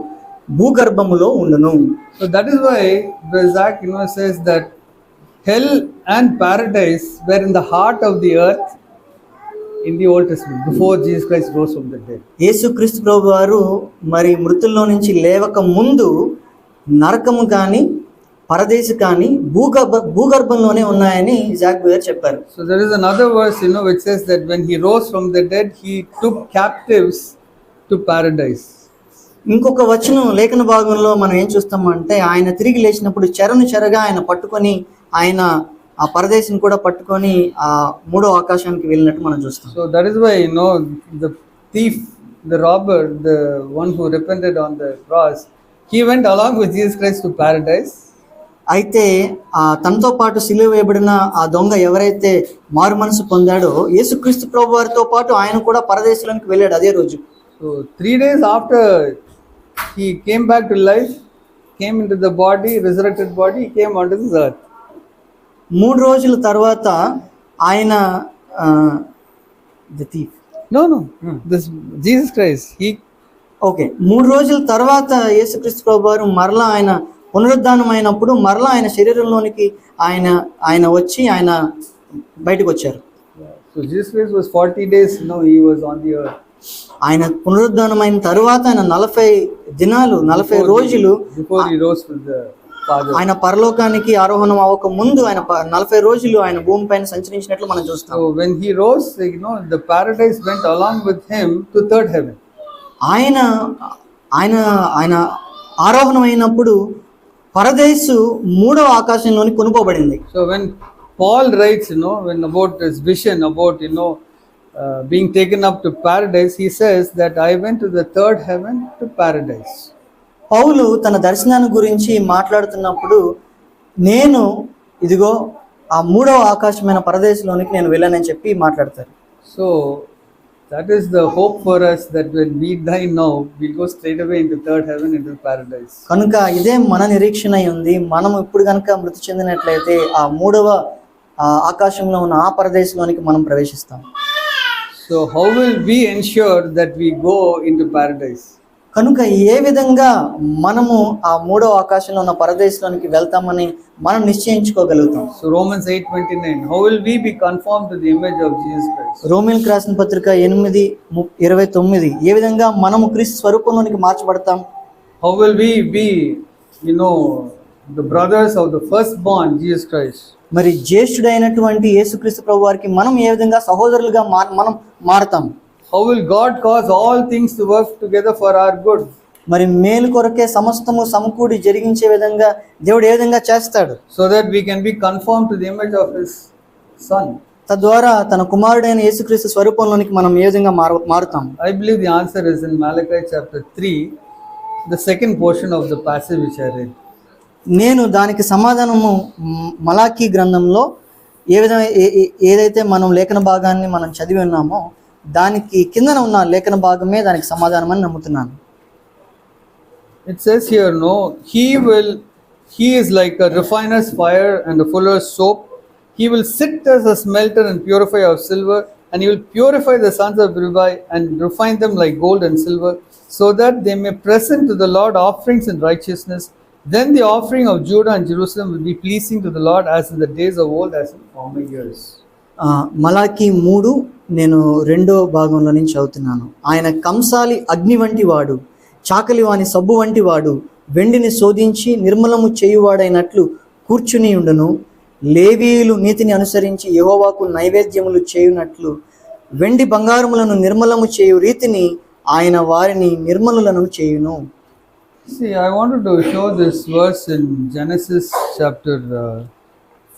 భూగర్భములో ఉండును. So that is why Isaac says that hell and paradise were in the heart of the earth in the Old Testament before Jesus Christ rose from the dead. యేసుక్రీస్తు ప్రభు వారు మరి మృతుల్లో నుంచి లేవక ముందు నరకము కానీ పరదేశి కానీ భూగర్భంలోనే ఉన్నాయని జాక్ గారు చెప్పారు. So there is another verse which says that when he rose from the dead he took captives to paradise. ఇంకొక వచనం లేఖన భాగంలో మనం ఏం చూస్తామంటే ఆయన తిరిగి లేచినప్పుడు చెరగా ఆయన పట్టుకొని ఆయన ఆ పరదేశిని కూడా పట్టుకొని ఆ 3వ ఆకాశానికి వెళ్ళినట్టు మనం చూస్తాం. So that is why the thief, the robber, the one who repented on the cross, he went along with Jesus Christ to paradise. అయితే తనతో పాటు సిలువ వేయబడిన ఆ దొంగ ఎవరైతే మారు మనసు పొందాడో యేసుక్రీస్తు ప్రభు వారితో పాటు ఆయన కూడా పరదేశంలోకి వెళ్ళాడు అదే రోజు. So 3 days after he came back to life, came into the body, resurrected body, he came onto this earth. 3 రోజుల తర్వాత ఆయన the thief. No. This Jesus Christ. Okay 3 రోజుల తర్వాత యేసుక్రీస్తు ప్రభు వారు మరలా ఆయన పునరుద్ధానం అయినప్పుడు మరలా ఆయన శరీరంలోనికి ఆయన వచ్చి ఆయన బయటకు వచ్చారు. So Jesus Christ was 40 days. He was on the earth. ఆయన పునరుద్ధానం అయిన తర్వాత ఆయన 40 దినాలు 40 రోజులు before he rose from the Father. ఆయన పరలోకానికి ఆరోహణం అవ్వక ముందు ఆయన 40 రోజులు ఆయన భూమి పైన సంచరించినట్లు మనం చూస్తాం. So when he rose, the paradise went along with him to third heaven. ఆయన ఆరోహణం అయినప్పుడు పరదేశు 3వ ఆకాశంలోని కొనుకోబడింది. So when Paul writes, when about his vision about being taken up to paradise, he says that I went to the third heaven to paradise. పౌలు తన దర్శనాన్ని గురించి మాట్లాడుతున్నప్పుడు నేను ఇదిగో ఆ 3వ ఆకాశమైన పరదేశంలోనికి నేను వెళ్ళానని చెప్పి మాట్లాడతారు. So that is the hope for us, that when we die now, we'll go straight away into third heaven, into paradise. కనుక ఇదే మన నిరీక్షణ ఉంది. మనం ఇప్పుడు కనుక మృతి చెందినట్లయితే ఆ 3వ ఆకాశంలో ఉన్న ఆ పరదేశంలోనికి మనం ప్రవేశిస్తాం. So how will we ensure that we go into paradise? కనుక ఏ విధంగా మనము ఆ 3వ ఆకాశంలో ఉన్న పరదేశంలోనికి వెళ్తామని మనం నిశ్చయించుకోగలుగుతాం. So Romans 8:29, how will we be conformed to the image of Jesus Christ? రోమీయులకు రాసిన పత్రిక 8:29 ఏ విధంగా మనము క్రీస్తు స్వరూపంలోనికి మార్చబడతాం? How will we be the brothers of the firstborn Jesus Christ? మరి జ్యేష్ఠుడైనటువంటి యేసుక్రీస్తు ప్రభు వారికి మనం ఏ విధంగా సహోదరులుగా మనం మారతాం? How will God cause all things to work together for our good? మరి మేలు కొరకే సమస్తము సమకూడి జరిగించే విధంగా దేవుడు ఏ విధంగా చేస్తాడు? So that we can be conformed to the image of his son. తద్వారా తన కుమారుడైన యేసుక్రీస్తు స్వరూపంలోనికి మనం ఏ విధంగా మారుతాం? I believe the answer is in Malachi chapter 3, the second portion of the passage which I read. నేను దానికి సమాధానము మలాకీ గ్రంథంలో ఏ విధంగా ఏదైతే మనం లేఖన భాగాన్ని మనం చదివి ఉన్నామో దానికి కిందన ఉన్న లేఖన భాగమే దానికి సమాధానం అని నమ్ముతున్నాను. It says here, he is like a refiner's fire and a fuller's soap. He will sit as a smelter and purifier of silver, and he will purify the sons of Levi and refine them like gold and silver, so that they may present to the Lord offerings in righteousness. Then the offering of Judah and Jerusalem will be pleasing to the Lord, as in the days of old, as in former years. Malachi 3 నేను 2వ భాగంలో నుంచి చదువుతున్నాను. ఆయన కంసాలి అగ్ని వంటి వాడు, చాకలి వాని సబ్బు వంటి వాడు, వెండిని శోధించి నిర్మలము చేయువాడైనట్లు కూర్చుని ఉండును. లేవీయులు నీతిని అనుసరించి యెహోవాకు నైవేద్యములు చేయునట్లు వెండి బంగారములను నిర్మలము చేయు రీతిని ఆయన వారిని నిర్మలులను చేయును. See, I wanted to show this verse in Genesis chapter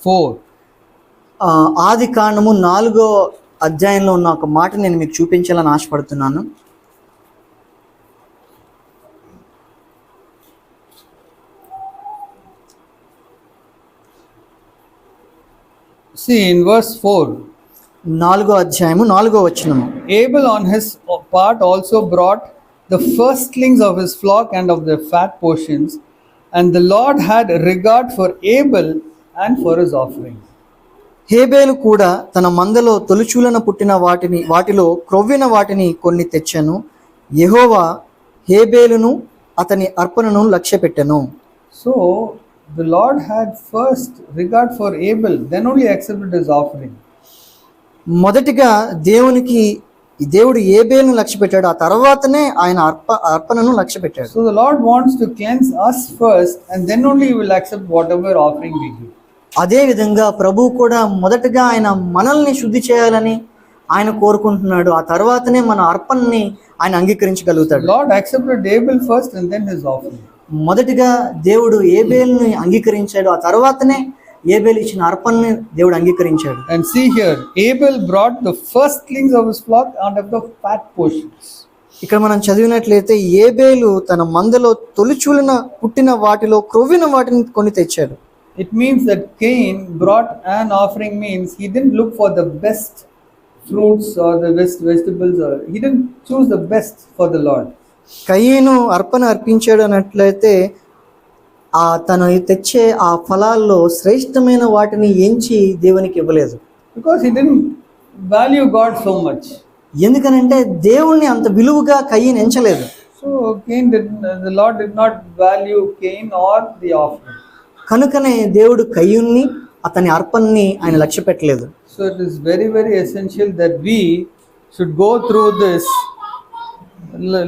4. ఆది కాండము 4వ అధ్యాయంలో ఉన్న ఒక మాట నేను మీకు చూపించాలని ఆశపడుతున్నాను. See, in verse 4, 4వ అధ్యాయము 4వ వచనము. Abel on his part also brought the firstlings of his flock and of their fat portions, and the Lord had regard for Abel and for his offering. హేబేలు కూడా తన మందలో తొలిచూలన పుట్టిన వాటిలో క్రొవ్విన వాటిని కొన్ని తెచ్చెను. యెహోవా హేబేలును అతని అర్పణను లక్ష్యపెట్టెను. So the Lord had first regard for Abel, then only accepted his offering. మొదటిగా దేవుడు ఏబేలును లక్ష్యపెట్టాడు, ఆ తర్వాతనే ఆయన అర్పణను లక్ష్యపెట్టాడు. So the Lord wants to cleanse us first, and then only he will accept whatever offering we give. అదే విధంగా ప్రభువు కూడా మొదటగా ఆయన మనల్ని శుద్ధి చేయాలని ఆయన కోరుకుంటున్నాడు. ఆ తర్వాతనే మన అర్పణని ఆయన అంగీకరించగలుగుతాడు. Lord accepted Abel first and then his offering. మొదటిగా దేవుడు ఏబేలుని అంగీకరించాడు, ఆ తర్వాతనే ఏబేలు ఇచ్చిన అర్పణని దేవుడు అంగీకరించాడు. And see here, Abel brought the firstlings of his flock and of the fat portions. ఇక్కడ మనం చదివినట్లయితే ఏబేలు తన మందలో తొలిచూలిన పుట్టిన వాటిలో క్రొవ్విన వాటిని కొని తెచ్చాడు. It means that Cain brought an offering, means he didn't look for the best fruits or the best vegetables, or he didn't choose the best for the Lord. కయీను అర్పణ అర్పించాడు అన్నట్లయితే తను తెచ్చే ఆ ఫలాల్లో శ్రేష్టమైన వాటిని ఎంచి దేవునికి ఇవ్వలేదు. Because he didn't value God so much. ఎందుకనంటే దేవుణ్ణి అంత విలువగా కయీను ఎంచలేదు. So the Lord did not value Cain or the offering. కనుకనే దేవుడు కయ్యూన్ని అతని అర్పణని ఆయన లక్ష్య పెట్టలేదు. So it is very, very essential that we should go through this,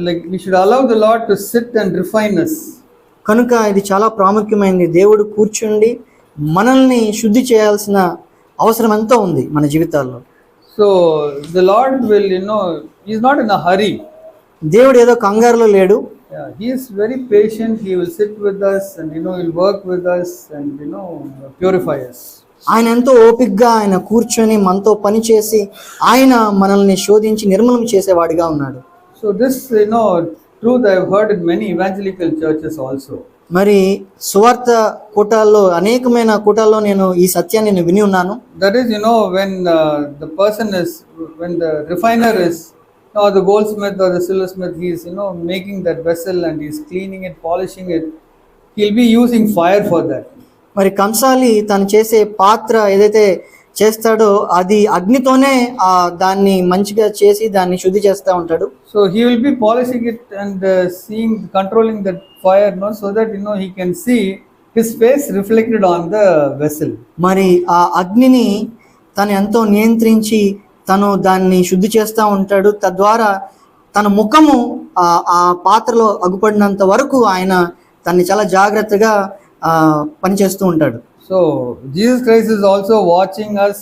like we should allow the Lord to sit and refine us. కనుక ఇది చాలా ప్రాముఖ్యమైనది. దేవుడు కూర్చుండి మనల్ని శుద్ధి చేయాల్సిన అవసరం ఎంతో ఉంది మన జీవితాల్లో. So the Lord will, he is not in a hurry. దేవుడు ఏదో కంగారులో లేడు. Yeah, he is very patient. He will sit with us and he'll work with us and purify us. ఆయన ఎంతో ఓపికగా ఆయన కూర్చొని మనతో పని చేసి ఆయన మనల్ని శోధించి నిర్మూలన చేసేవాడిగా ఉన్నాడు. So this truth I have heard in many evangelical churches also. మరి సువార్త కూటాల్లో అనేకమైన కూటాల్లో నేను ఈ సత్యాన్ని నేను విని ఉన్నాను. That is, when when the refiner is, the goldsmith or the silversmith, he is making that vessel and he is cleaning it, polishing it, he'll be using fire for that. మరి కంసాలి తను చేసే పాత్ర ఏదైతే చేస్తాడో అది అగ్నితోనే దాన్ని మంచిగా చేసి దాన్ని శుద్ధి చేస్తూ ఉంటాడు. So he will be polishing it and controlling that fire, so that he can see his face reflected on the vessel. మరి ఆ అగ్నిని తను ఎంతో నియంత్రించి తను దాన్ని శుద్ధి చేస్తూ ఉంటాడు. తద్వారా తన ముఖము ఆ పాత్రలో అగుపడినంత వరకు ఆయన తన్ని చాలా జాగ్రత్తగా పనిచేస్తూ ఉంటాడు. So Jesus Christ is also watching us,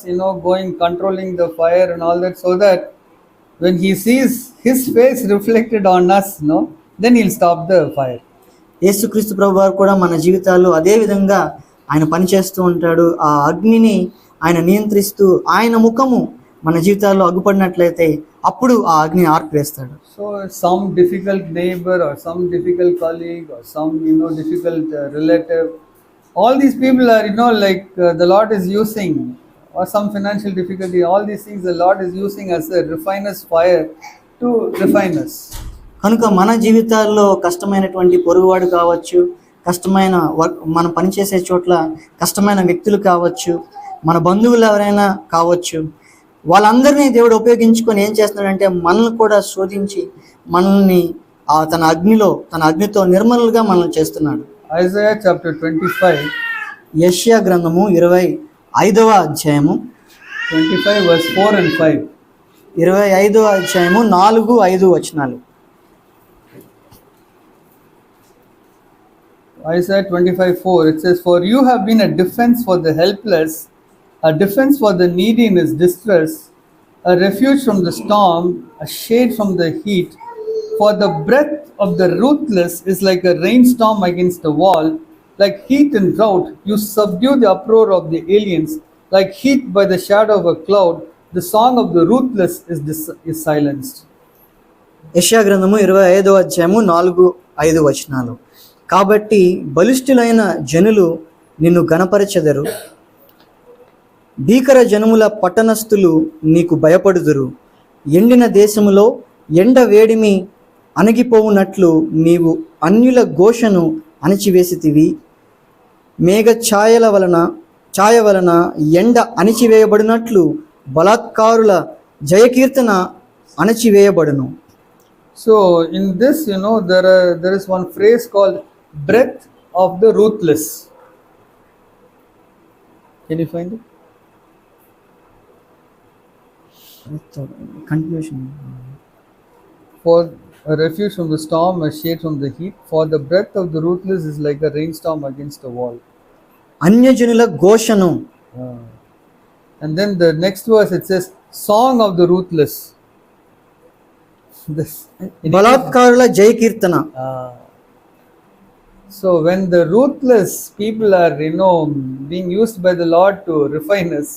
controlling the fire and all that, so that when he sees his face reflected on us, then he'll stop the fire. యేసుక్రీస్తు ప్రభువారు కూడా మన జీవితాల్లో అదే విధంగా ఆయన పనిచేస్తూ ఉంటాడు. ఆ అగ్నిని ఆయన నియంత్రిస్తూ ఆయన ముఖము మన జీవితాల్లో అగ్గుపడినట్లయితే అప్పుడు ఆ అగ్ని ఆర్పివేస్తాడు. So some difficult neighbor or some difficult colleague or some difficult relative, all these people are the Lord is using, or some financial difficulty, all these things the Lord is using as a refiner's fire to refine us. కనుక మన జీవితాల్లో కష్టమైనటువంటి పొరుగువాడు కావచ్చు, కష్టమైన మనం పనిచేసే చోట్ల కష్టమైన వ్యక్తులు కావచ్చు, మన బంధువులు ఎవరైనా కావచ్చు, వాళ్ళందరినీ దేవుడు ఉపయోగించుకొని ఏం చేస్తున్నాడంటే మనల్ని కూడా శోధించి మనల్ని తన అగ్నితో నిర్మలుగా మనల్ని చేస్తున్నాడు. Isaiah chapter 25, యెషయా గ్రంథము 25వ అధ్యాయము 25 verse 4 and 5. 25వ అధ్యాయము 4-5 వచనాలు. Isaiah 25:4, it says, "For you have been a defense for the helpless, a defense for the needy in his distress, a refuge from the storm, a shade from the heat. For the breath of the ruthless is like a rainstorm against a wall. Like heat and drought, you subdue the uproar of the aliens. Like heat by the shadow of a cloud, the song of the ruthless is silenced. యెషయా గ్రంథము 25వ అధ్యాయము 4-5 వచనాలు. కాబట్టి బలిష్ఠులైన జనులు నిన్ను గణపరచెదరు, భీకర జనముల పట్టణస్థులు నీకు భయపడుదురు. ఎండిన దేశములో ఎండ వేడిమి అణగిపోవునట్లు నీవు అన్యుల ఘోషను అణిచివేసితివి. మేఘ ఛాయ వలన ఎండ అణిచివేయబడినట్లు బలాత్కారుల జయకీర్తన అణచివేయబడును. So in this, there is one phrase called breath of the ruthless. Can you find it? Continuation. For a refuge from the storm, a shade from the heat. For the breath of the ruthless is like a rainstorm against a wall. అన్యజనుల ఘోషను. And then the next verse it says, song of the ruthless. This. బలాత్కారుల జయకీర్తన. So when the ruthless people are, being used by the Lord to refine us,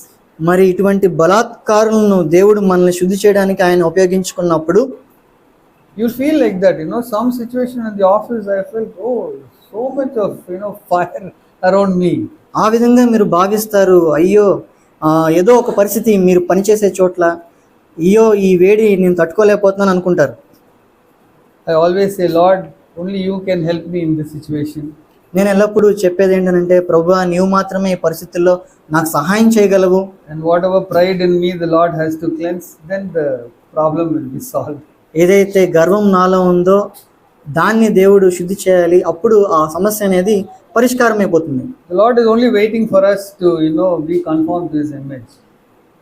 మరి ఇటువంటి బలాత్కారులను దేవుడు మనల్ని శుద్ధి చేయడానికి ఆయన ఉపయోగించుకున్నప్పుడు you feel like that. Some situation in the office, I felt, so much of, fire around me. ఆ విధంగా మీరు భావిస్తారు. అయ్యో, ఏదో ఒక పరిస్థితి మీరు పనిచేసే చోట్ల, అయ్యో ఈ వేడి నేను తట్టుకోలేకపోతున్నాను అనుకుంటారు. I always say, Lord, only you can help me in this situation. నేను ఎల్లప్పుడూ చెప్పేది ఏంటంటే, ప్రభువా నీవు మాత్రమే ఈ పరిస్థితుల్లో నాకు సహాయం చేయగలవు. And whatever pride in me the Lord has to cleanse, then the problem will be solved. ఏదైతే గర్వం నాలో ఉందో దాన్ని దేవుడు శుద్ధి చేయాలి, అప్పుడు ఆ సమస్య అనేది పరిష్కారం అయిపోతుంది. The Lord is only waiting for us to, be conformed to His image.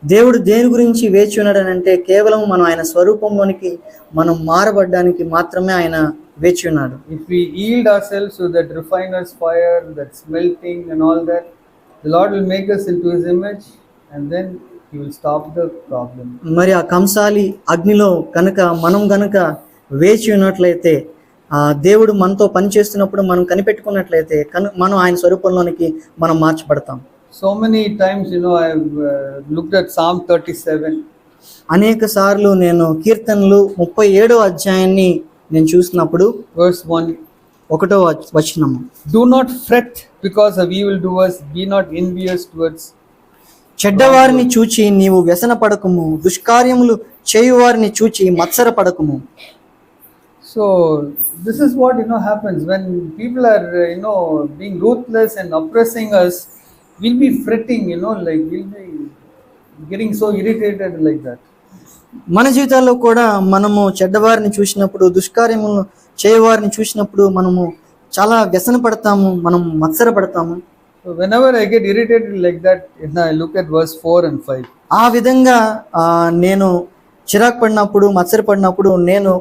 దేవుడు దేని గురించి వేచి ఉన్నాడనంటే, కేవలం మనం ఆయన స్వరూపంలోనికి మనం మారబడ్డానికి మాత్రమే ఆయన వేచి ఉన్నాడు. If we yield ourselves to that refiner's fire, that smelting and all that, the Lord will make us into His image, and then He will stop the problem. మరి ఆ కంసాలి అగ్నిలో మనం గనుక వేచి ఉన్నట్లయితే, దేవుడు మనతో పని చేస్తున్నప్పుడు మనం కనిపెట్టుకున్నట్లయితే మనం ఆయన స్వరూపంలోనికి మనం మార్చబడతాం. So many times, I have looked at Psalm 37. అనేక సార్లు నేను కీర్తనలు 37వ అధ్యాయాన్ని నేను చూసినప్పుడు verse 1, 1వ వచనము, do not fret because of evil doers, be not envious towards. చెడ్డవారిని చూచి నీవు వ్యసన పడకుము, దుష్కార్యములు చేయువారిని చూచి మత్సర పడకుము. So this is what happens when people are being ruthless and oppressing us. We'll be fretting, like we'll be getting so irritated like that. మన జీవితాల్లో కూడా మనము చెడ్డవారిని చూసినప్పుడు, దుష్కార్యములను చేయవారిని చూసినప్పుడు మనము చాలా వ్యసన పడతాము, మనం మత్సర పడతాము. So whenever I get irritated like that, I look at verse 4 and 5. ఆ విధంగా నేను చిరాకు పడినప్పుడు, మత్సర పడినప్పుడు నేను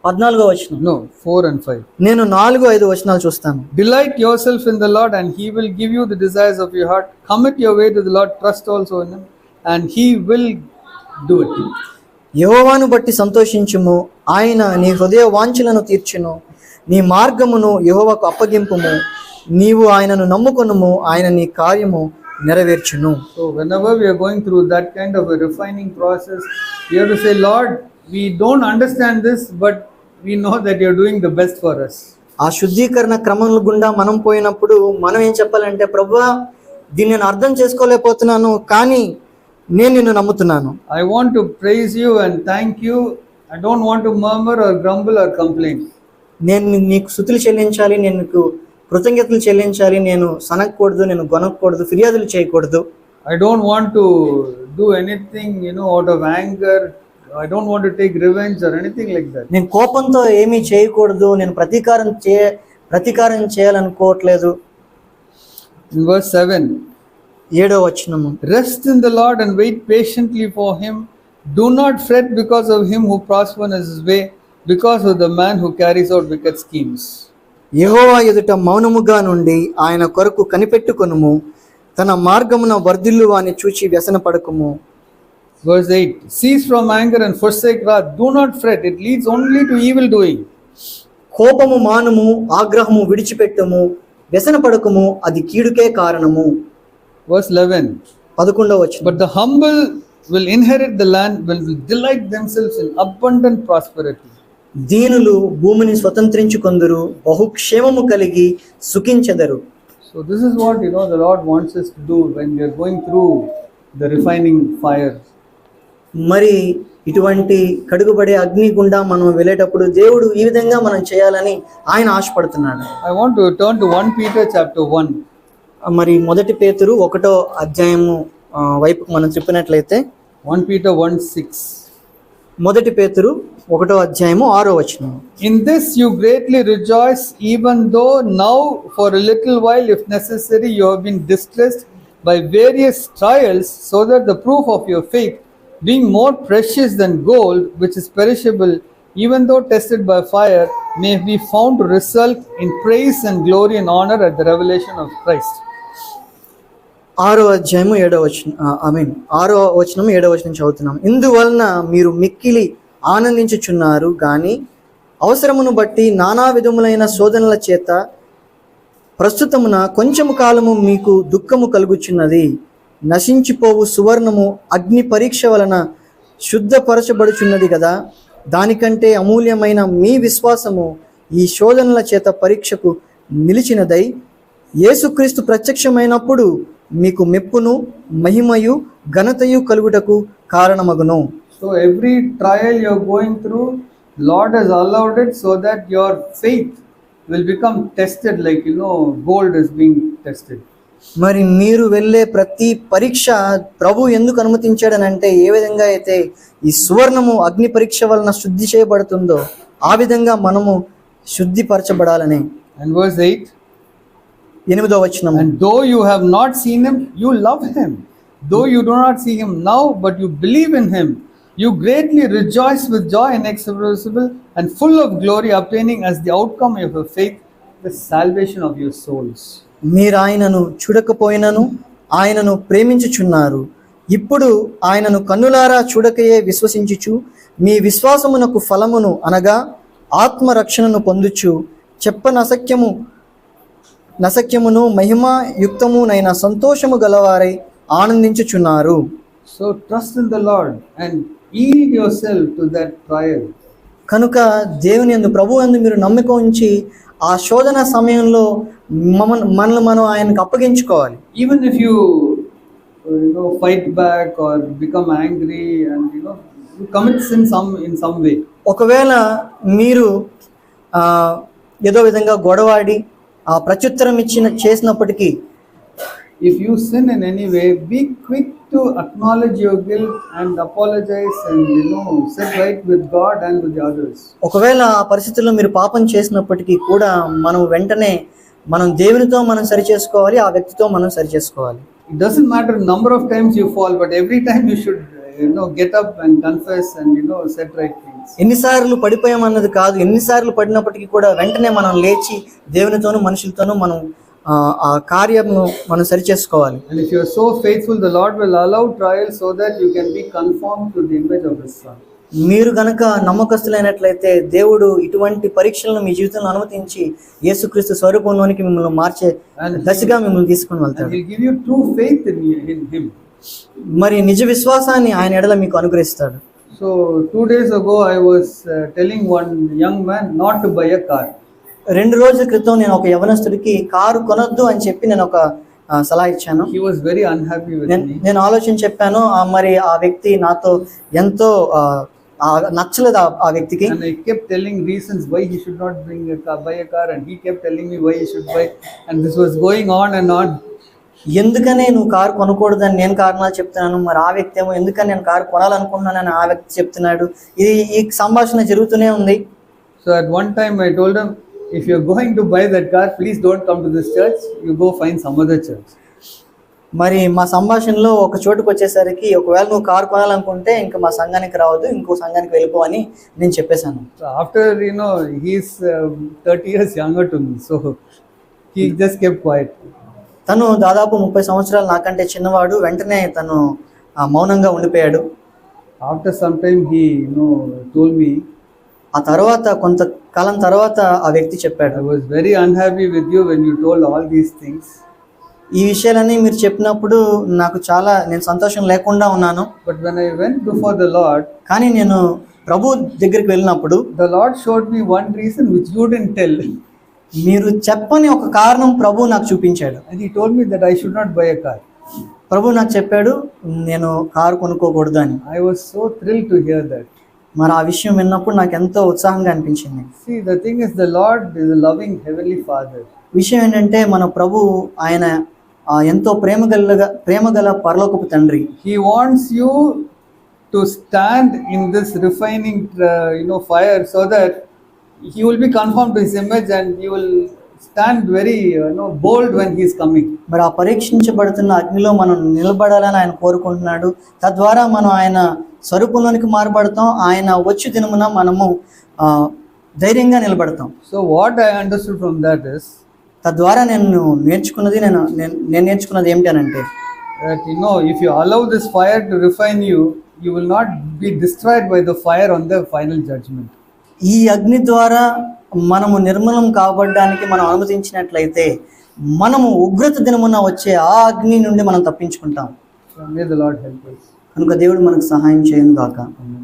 14వ వచనం, 4 and 5. నేను 4-5 వచనాలు చూస్తాను. Delight yourself in the Lord and He will give you the desires of your heart. Commit your way to the Lord, trust also in Him, and He will do it. యెహోవాను బట్టి సంతోషించుము, ఆయన నీ హృదయ వాంఛలను తీర్చును. నీ మార్గమును యెహోవాకు అప్పగింపుము, నీవు ఆయనను నమ్ముకొనుము, ఆయన నీ కార్యము నెరవేర్చును. So whenever we are going through that kind of a refining process, we have to say, Lord, we don't understand this, but we know that you're doing the best for us. ఆ శుద్ధీకరణ క్రమం గుండా మనం పోయినప్పుడు మనం ఏం చెప్పాలంటే, ప్రభువా దీన్ని నేను అర్థం చేసుకోలేకపోతున్నాను, కానీ నేను నిన్ను నమ్ముతున్నాను. I want to praise you and thank you. I don't want to murmur or grumble or complain. నేను నీకు స్తుతులు చెల్లించాలి, నేను నీకు కృతజ్ఞతలు చెల్లించాలి, నేను సనగకూడదు, నేను గొనకూడదు, ఫిర్యాదులు చేయకూడదు. I don't want to do anything, out of anger. I don't want to take revenge or anything like that. నేను కోపంతో ఏమీ చేయకూడదు, నేను ప్రతీకారం చేయాలనుకోవట్లేదు. In verse 7, 7వ వచనము, rest in the Lord and wait patiently for Him. Do not fret because of him who prospers his way, because of the man who carries out wicked schemes. యెహోవా ఎదుట మౌనముగా నుండి ఆయన కొరకు కనిపెట్టుకొనుము, తన మార్గమున వర్ధిల్లు వాని చూచి వ్యసన పడకుము. Verse 8, cease from anger and forsake wrath. Do not fret, it leads only to evil doing. కోపము మానుము, ఆగ్రహము విడిచిపెట్టుము, వ్యసన పడకము, అది కీడుకే కారణము. Verse 11, 11వ వచనం. but the humble will inherit the land, will delight themselves in abundant prosperity. దీనులు భూమిని స్వతంత్రించుకొందురు, బహుక్షేమము కలిగి సుఖించెదరు. So this is what the Lord wants us to do when we are going through the refining fire. మరి ఇటువంటి కడుగుబడే అగ్ని గుండా మనం వెళ్ళేటప్పుడు దేవుడు ఈ విధంగా మనం చేయాలని ఆయన ఆశపడుతున్నాడు. I want to turn to 1 Peter chapter 1. మరి మొదటి పేతురు 1వ అధ్యాయము వైపుకు మనం చెప్పినట్లయితే 1 Peter 1:6. మొదటి పేతురు 1వ అధ్యాయము 6వ వచనం. In this you greatly rejoice, even though now for a little while, if necessary, you have been distressed by various trials, so that the proof of your faith, being more precious than gold, which is perishable, even though tested by fire, may be found to result in praise and glory and honor at the revelation of Christ. 6వ అధ్యాయము 7వ వచనం 6వ వచనం 7వ వచనం చదువుతున్నాం. ఇందువలన మీరు మిక్కిలి ఆనందించుచున్నారు గాని అవసరమును బట్టి నానా విధములైన శోధనల చేత ప్రస్తుతమున కొంచెము కాలము మీకు దుఃఖము కలుగుచున్నది. నశించిపోవు సువర్ణము అగ్ని పరీక్ష వలన శుద్ధపరచబడుచున్నది కదా, దానికంటే అమూల్యమైన మీ విశ్వాసము ఈ శోధనల చేత పరీక్షకు నిలిచినదై యేసుక్రీస్తు ప్రత్యక్షమైనప్పుడు మీకు మెప్పును మహిమయు ఘనతయు కలుగుటకు కారణమగును. So every trial you are going through, Lord has allowed it so that your faith will become tested, like gold is being tested. మరి మీరు వెళ్ళే ప్రతి పరీక్ష ప్రభు ఎందుకు అనుమతించాడనంటే, ఏ విధంగా అయితే ఈ సువర్ణము అగ్ని పరీక్ష వలన శుద్ధి చేయబడుతుందో ఆ విధంగా మనము శుద్ధిపరచబడాలని. And verse 8, 8వ వచనం. and though you have not seen him, you love him. Though you do not see him now, but you believe in him, you greatly rejoice with joy inexpressible and full of glory, obtaining as the outcome of your faith the salvation of your souls. మీరు ఆయనను చూడకపోయినను ఆయనను ప్రేమించుచున్నారు. ఇప్పుడు ఆయనను కన్నులారా చూడకయే విశ్వసించుచు మీ విశ్వాసమునకు ఫలమును అనగా ఆత్మరక్షణను పొందుచు నసక్యమును మహిమాయుక్తమునైన సంతోషము గలవారై ఆనందించుచున్నారు. So trust in the Lord and yield yourself to that trial. కనుక దేవుని యందు ప్రభు యందు మీరు నమ్మిక ఉంచి ఆ శోధన సమయంలో మనల్ని మనం ఆయనకు అప్పగించుకోవాలి. Even if you fight back or become angry and you commit sin in some way. ఒకవేళ మీరు ఏదో విధంగా గొడవాడి ప్రత్యుత్తరం చేసినప్పటికీ, if you sin in any way, be quick to acknowledge your guilt and apologize and set right with God and with the others. ఒకవేళ ఆ పరిస్థితుల్లో మీరు పాపం చేసినప్పటికీ కూడా మనం దేవునితో మనం సరి చేసుకోవాలి, ఆ వ్యక్తితో మనం సరి చేసుకోవాలి. It doesn't matter number of times you fall, but every time you should get up and confess and set right things. ఎన్నిసార్లు పడిపోయామన్నది కాదు, ఎన్నిసార్లు పడినప్పటికీ కూడా వెంటనే మనం లేచి దేవునితోనూ మనుషులతోనూ మనం ఆ కార్యము మనం సరి చేసుకోవాలి. And if you are so faithful, the Lord will allow trials so that you can be conformed to the image of His Son. మీరు గనక నమ్మకస్తులైనట్లయితే దేవుడు ఇటువంటి పరీక్షలను మీ జీవితంలో అనుమతించి యేసుక్రీస్తు స్వరూపంలోనికి మిమ్మల్ని మార్చే దశగా మిమ్మల్ని తీసుకొని వెళ్తాడు. He will give you true faith in Him. మరి నిజ విశ్వాసాన్ని ఆయన ఎడల మీకు అనుగ్రహిస్తాడు. So 2 days ago I was telling one young man not to buy a car. 2 రోజుల క్రితం నేను ఒక యవనస్తుడికి కారు కొనొద్దు అని చెప్పి నేను ఒక సలహా ఇచ్చాను. He was very unhappy with me. నేను ఆలోచన చెప్పాను, మరి ఆ వ్యక్తి నాతో ఎంతో నచ్చలేదు ఆ వ్యక్తికి. And I kept telling reasons why he should not buy a car, and he kept telling me why he should buy, and this was going on and on. ఎందుకనే నువ్వు కారు కొనకూడదని నేను కారణాలు చెప్తున్నాను, మరి ఆ వ్యక్తి ఏమో ఎందుకని నేను కారు కొనాలనుకుంటున్నానని ఆ వ్యక్తి చెప్తున్నాడు. ఈ సంభాషణ జరుగుతూనే ఉంది. So at one time I told him, if you're going to buy that car, please don't come to this church, you go find some other church. మరి మా సంభాషణలో ఒక చోటుకు వచ్చేసరికి, ఒకవేళ నువ్వు కారు కొనాలనుకుంటే ఇంకా మా సంఘానికి రావద్దు, ఇంకో సంఘానికి వెళ్ళిపో అని నేను చెప్పేశాను. So after he's 30 years younger to me, so he just kept quiet. తను దాదాపు 30 సంవత్సరాలు నాకంటే చిన్నవాడు. వెంటనే తను మౌనంగా ఉండిపోయాడు. After some time, he told me, ఆ తర్వాత కొంతకాలం తర్వాత ఆ వ్యక్తి I చెప్పాడు, was very unhappy with you when you told all these things. ఈ విషయాలన్నీ మీరు చెప్పినప్పుడు నేను సంతోషం లేకుండా ఉన్నాను. But when I went before the Lord, కానీ నేను ప్రభు దగ్గరికి వెళ్ళినప్పుడు the Lord showed me one reason which you didn't tell. మీరు చెప్పని ఒక కారణం ప్రభు నాకు చూపించాడు. And he told me that I should not buy a car. ప్రభు నాకు చెప్పాడు నేను కారు కొనుక్కోకూడదు అని. I was so thrilled to hear that. మరి ఆ విషయం విన్నప్పుడు నాకు ఎంతో ఉత్సాహంగా అనిపించింది. See, the thing is, the Lord is a loving Heavenly Father. విషయం ఏంటంటే మన ప్రభు ఆయన ఎంతో ప్రేమగల పరలోకపు తండ్రి. He wants you to stand in this refining fire, so that he will be conformed to his image and he will stand very bold when he is coming. మరి ఆ పరీక్షించబడుతున్న అగ్నిలో మనం నిలబడాలని ఆయన కోరుకుంటున్నాడు. తద్వారా మనం ఆయన స్వరూపంలోనికి మారబడతాం. ఆయన వచ్చే దినమున మనము ధైర్యంగా నిలబడతాం. So what I understood from that is, తద్వారా నేను నేర్చుకున్నది ఏమిటి అంటే, that if you allow this fire to refine you, you will not be destroyed by the fire on the final judgment. ఈ అగ్ని ద్వారా మనము నిర్మలం కాబడడానికి మనం అనుమతించినట్లయితే మనము ఉగ్రత దినమున వచ్చే ఆ అగ్ని నుండి మనం తప్పించుకుంటాం. So may the Lord help us. కనుక దేవుడు మనకు సహాయం చేయను గాక. Amen.